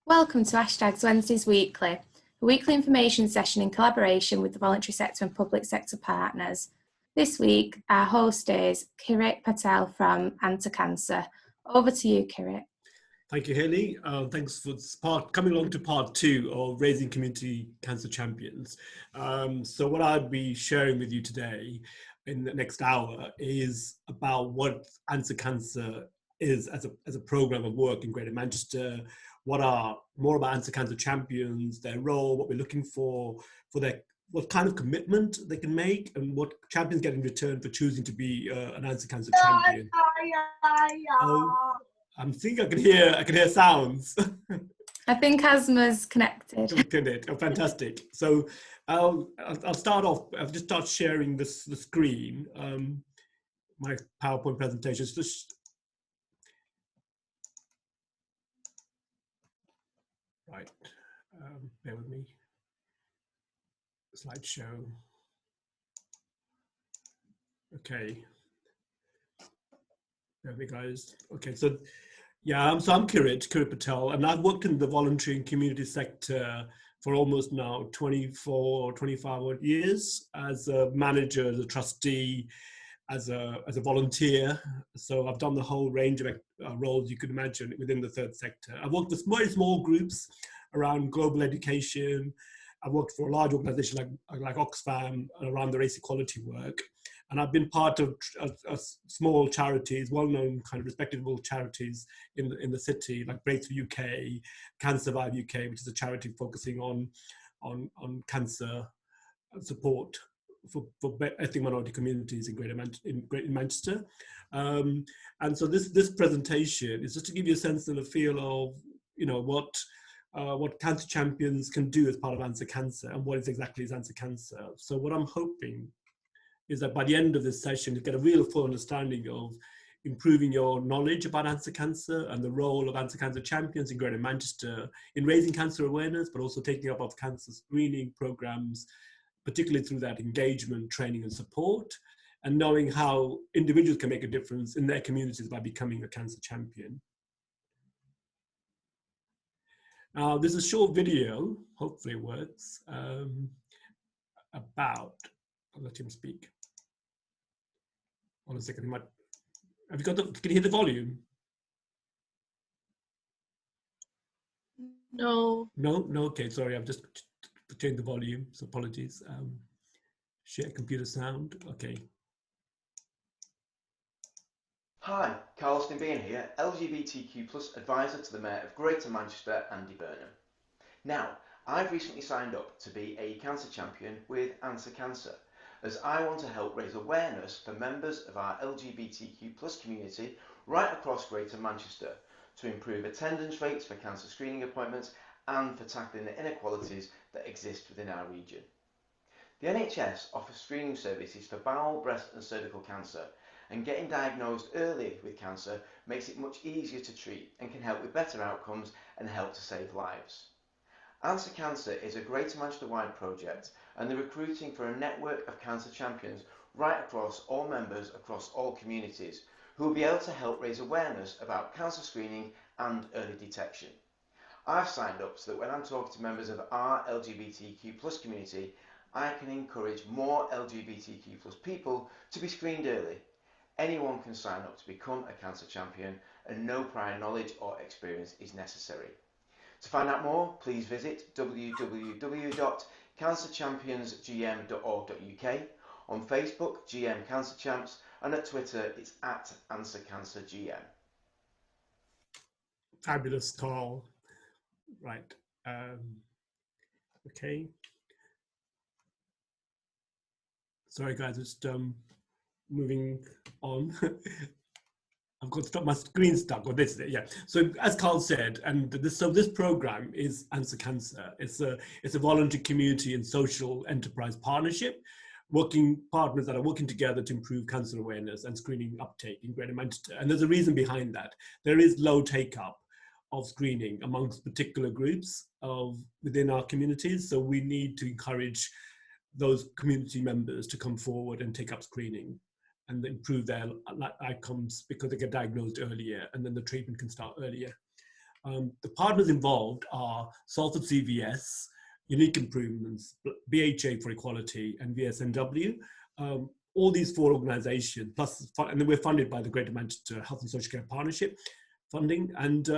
Welcome to # Wednesdays Weekly, a weekly information session in collaboration with the voluntary sector and public sector partners. This week, our host is Kirit Patel from Answer Cancer. Over to you, Kirit. Thank you, Haley. Thanks for coming along to part 2 of Raising Community Cancer Champions. So what I'll be sharing with you today in the next hour is about what Answer Cancer is as a program of work in Greater Manchester, more about Answer Cancer Champions, their role, what we're looking for what kind of commitment they can make, and what champions get in return for choosing to be an Answer Cancer champion. I'm thinking I can hear sounds. I think Asma's connected. Oh, fantastic. So I'll start off. I'll just start sharing the screen. My PowerPoint presentation. Right. Bear with me. Slideshow. Okay. There we go. Okay, so yeah, I'm Kirit Patel, and I've worked in the voluntary and community sector for almost now 24 or 25 odd years as a manager, as a trustee, as a volunteer. So I've done the whole range of roles you could imagine within the third sector. I've worked with very small groups around global education. I've worked for a large organization like Oxfam around the race equality work. And I've been part of small charities, well-known kind of respectable charities in the city, like Breakthrough UK, Can Survive UK, which is a charity focusing on cancer support for ethnic minority communities in Manchester. And so this presentation is just to give you a sense and a feel of what cancer champions can do as part of Answer Cancer and what exactly is Answer Cancer. So what I'm hoping is that by the end of this session, you get a real full understanding of improving your knowledge about Answer Cancer and the role of Answer Cancer champions in Greater Manchester in raising cancer awareness, but also taking up of cancer screening programs, particularly through that engagement, training and support, and knowing how individuals can make a difference in their communities by becoming a cancer champion. Now, there's a short video, hopefully it works, about, I'll let him speak. Hold on a second, have you got can you hear the volume? No. No, okay, sorry, I've just changed the volume, so apologies. Share computer sound, okay. Hi, Carl Stinbean here, LGBTQ+ advisor to the Mayor of Greater Manchester, Andy Burnham. Now, I've recently signed up to be a cancer champion with Answer Cancer, as I want to help raise awareness for members of our LGBTQ+ community right across Greater Manchester to improve attendance rates for cancer screening appointments and for tackling the inequalities that exist within our region. The NHS offers screening services for bowel, breast and cervical cancer, and getting diagnosed early with cancer makes it much easier to treat and can help with better outcomes and help to save lives. Answer Cancer is a Greater Manchester-wide project, and they're recruiting for a network of cancer champions right across all members across all communities who will be able to help raise awareness about cancer screening and early detection. I've signed up so that when I'm talking to members of our LGBTQ+ community, I can encourage more LGBTQ+ people to be screened early. Anyone can sign up to become a cancer champion, and no prior knowledge or experience is necessary. To find out more, please visit www.cancerchampionsgm.org.uk, on Facebook, GM Cancer Champs, and at Twitter, it's @AnswerCancerGM. Fabulous, Carl. Right. Okay. Sorry, guys, just moving on. I've got to stop my screen stuck, or this, yeah. So as Carl said, and this program is Answer Cancer. It's a voluntary community and social enterprise partnership, partners that are working together to improve cancer awareness and screening uptake in Greater Manchester. And there's a reason behind that. There is low take-up of screening amongst particular groups within our communities. So we need to encourage those community members to come forward and take up screening and improve their outcomes, because they get diagnosed earlier and then the treatment can start earlier. The partners involved are Salford CVS, Unique Improvements, BHA for Equality, and VSNW. All these 4 organisations, plus, and then we're funded by the Greater Manchester Health and Social Care Partnership funding, and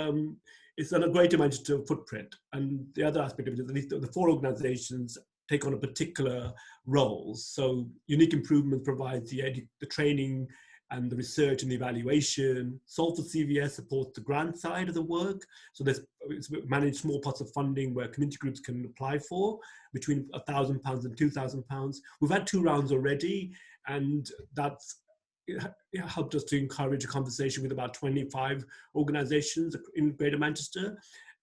it's on a Greater Manchester footprint. And the other aspect of it is at least the 4 organisations take on a particular role. So Unique Improvement provides the training and the research and the evaluation. Salford CVS supports the grant side of the work. So it's managed small pots of funding where community groups can apply for between £1,000 and £2,000. We've had 2 rounds already, and that's helped us to encourage a conversation with about 25 organisations in Greater Manchester.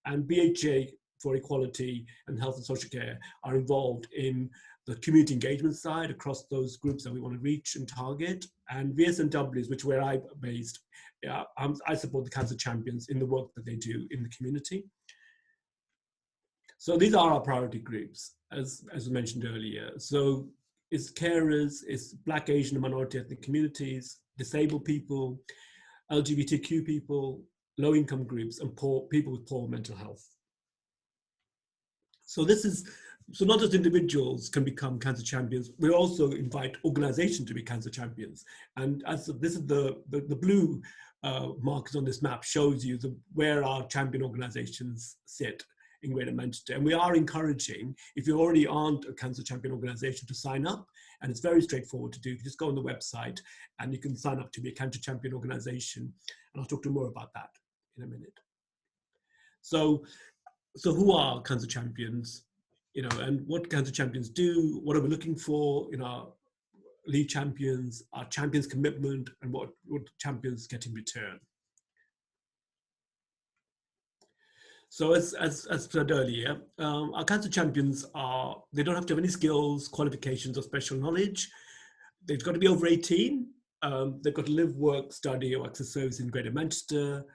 And BHA for Equality and Health and Social Care are involved in the community engagement side across those groups that we want to reach and target. And VSNWs, which where I'm based, I support the cancer champions in the work that they do in the community. So these are our priority groups, as we mentioned earlier. So it's carers, it's Black, Asian and minority ethnic communities, disabled people, LGBTQ people, low income groups, and people with poor mental health. So not just individuals can become cancer champions, we also invite organizations to be cancer champions. And this is the blue markers on this map shows you where our champion organizations sit in Greater Manchester. And we are encouraging, if you already aren't a cancer champion organization, to sign up. And it's very straightforward to do. You just go on the website and you can sign up to be a cancer champion organization. And I'll talk to you more about that in a minute. So who are cancer champions? And what cancer champions do? What are we looking for in our lead champions? Our champions' commitment, and what champions get in return. So as said earlier, our cancer champions they don't have to have any skills, qualifications, or special knowledge. They've got to be over 18. They've got to live, work, study, or access service in Greater Manchester.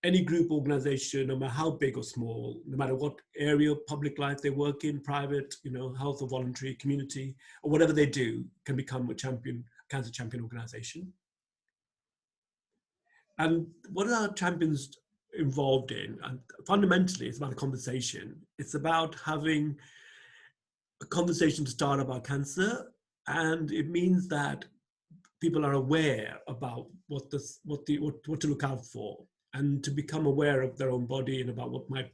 Any group, organisation, no matter how big or small, no matter what area of public life they work in, private, health or voluntary, community, or whatever they do, can become a cancer champion organisation. And what are our champions involved in? And fundamentally, it's about a conversation. It's about having a conversation to start about cancer, and it means that people are aware about what to look out for, and to become aware of their own body and about what might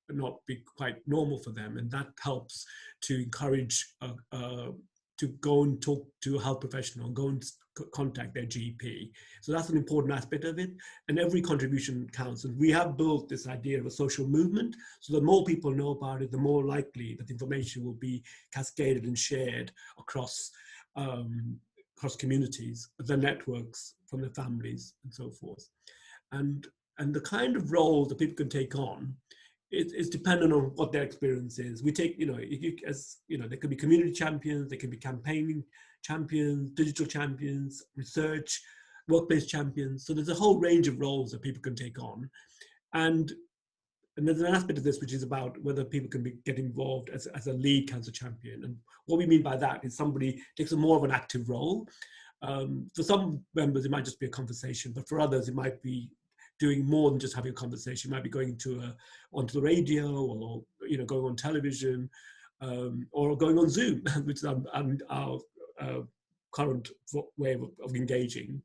not be quite normal for them. And that helps to encourage to go and talk to a health professional, go and contact their GP. So that's an important aspect of it. And every contribution counts. And we have built this idea of a social movement. So the more people know about it, the more likely that information will be cascaded and shared across communities, their networks, from their families, and so forth. And the kind of role that people can take on is dependent on what their experience is. We take, there could be community champions, there can be campaigning champions, digital champions, research, workplace champions. So there's a whole range of roles that people can take on. And there's an aspect of this which is about whether people can get involved as a lead cancer champion. And what we mean by that is somebody takes a more of an active role. For some members, it might just be a conversation, but for others, it might be doing more than just having a conversation. It might be going onto the radio, or going on television, or going on Zoom, which is our current way of engaging.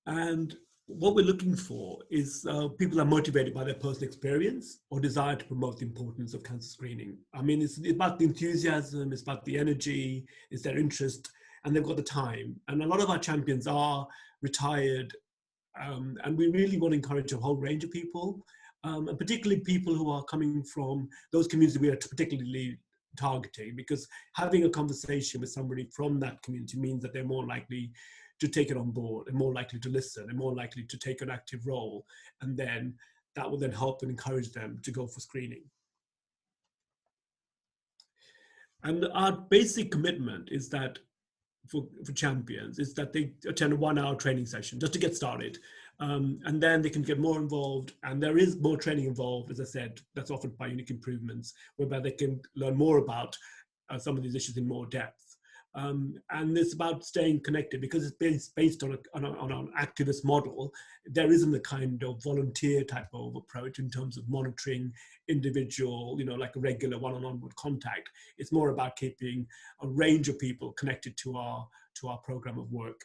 And what we're looking for is people are motivated by their personal experience or desire to promote the importance of cancer screening. I mean, it's about the enthusiasm, it's about the energy, it's their interest, and they've got the time. And a lot of our champions are retired, and we really want to encourage a whole range of people, and particularly people who are coming from those communities we are particularly targeting, because having a conversation with somebody from that community means that they're more likely to take it on board, and more likely to listen, and more likely to take an active role. And then that will then help and encourage them to go for screening. And our basic commitment is that for champions is that they attend a 1-hour training session just to get started. And then they can get more involved, and there is more training involved, as I said, that's offered by Unique Improvements, whereby they can learn more about some of these issues in more depth. And it's about staying connected because it's based on an activist model. There isn't a kind of volunteer type of approach in terms of monitoring individual, like a regular one-on-one contact. It's more about keeping a range of people connected to our program of work.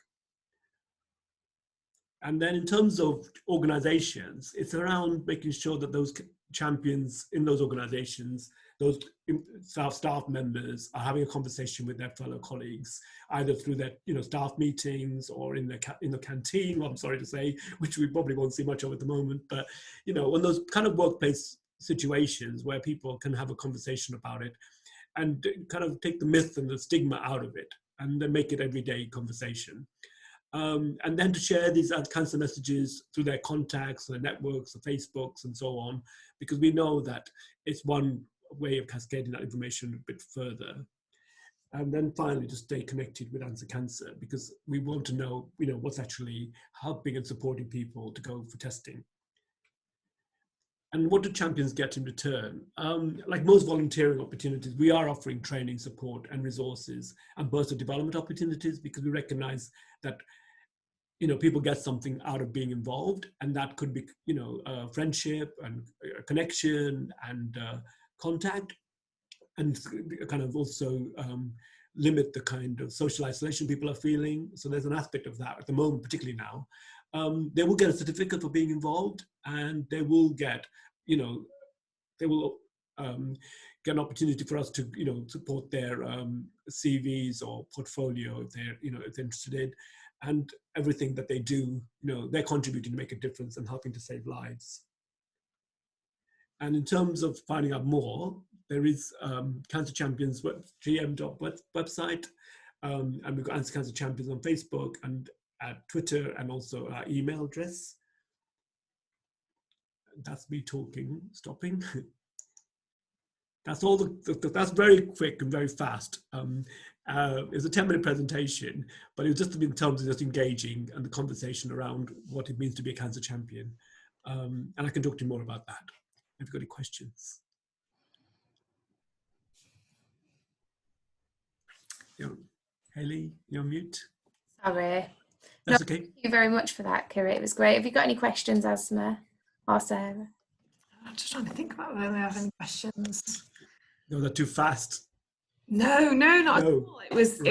And then in terms of organizations, it's around making sure that those champions in those organizations, those staff members, are having a conversation with their fellow colleagues, either through their staff meetings or in the canteen, I'm sorry to say, which we probably won't see much of at the moment, but in those kind of workplace situations where people can have a conversation about it and kind of take the myth and the stigma out of it and then make it everyday conversation. And then to share these cancer messages through their contacts, their networks, the Facebooks, and so on, because we know that it's one way of cascading that information a bit further. And then finally, to stay connected with Answer Cancer, because we want to know, what's actually helping and supporting people to go for testing. And what do champions get in return? Like most volunteering opportunities, we are offering training, support, and resources and personal development opportunities, because we recognize that people get something out of being involved, and that could be, friendship and connection and contact, and kind of also limit the kind of social isolation people are feeling. So there's an aspect of that at the moment, particularly now. They will get a certificate for being involved, and they will get, they will get an opportunity for us to, support their CVs or portfolio if they're, if they're interested in. And everything that they do, they're contributing to make a difference and helping to save lives. And in terms of finding out more, there is Cancer Champions GM website, and we've got Answer Cancer Champions on Facebook and at Twitter, and also our email address. That's me talking, stopping. That's all. That's very quick and very fast. It's a 10-minute presentation, but it was just in terms of just engaging and the conversation around what it means to be a cancer champion. And I can talk to you more about that if you've got any questions. Hayley, you're on mute. Sorry. That's okay. Thank you very much for that, Kira. It was great. Have you got any questions, Asma or Sarah? I'm just trying to think about whether we have any questions. No, they're too fast. No, not at all. It was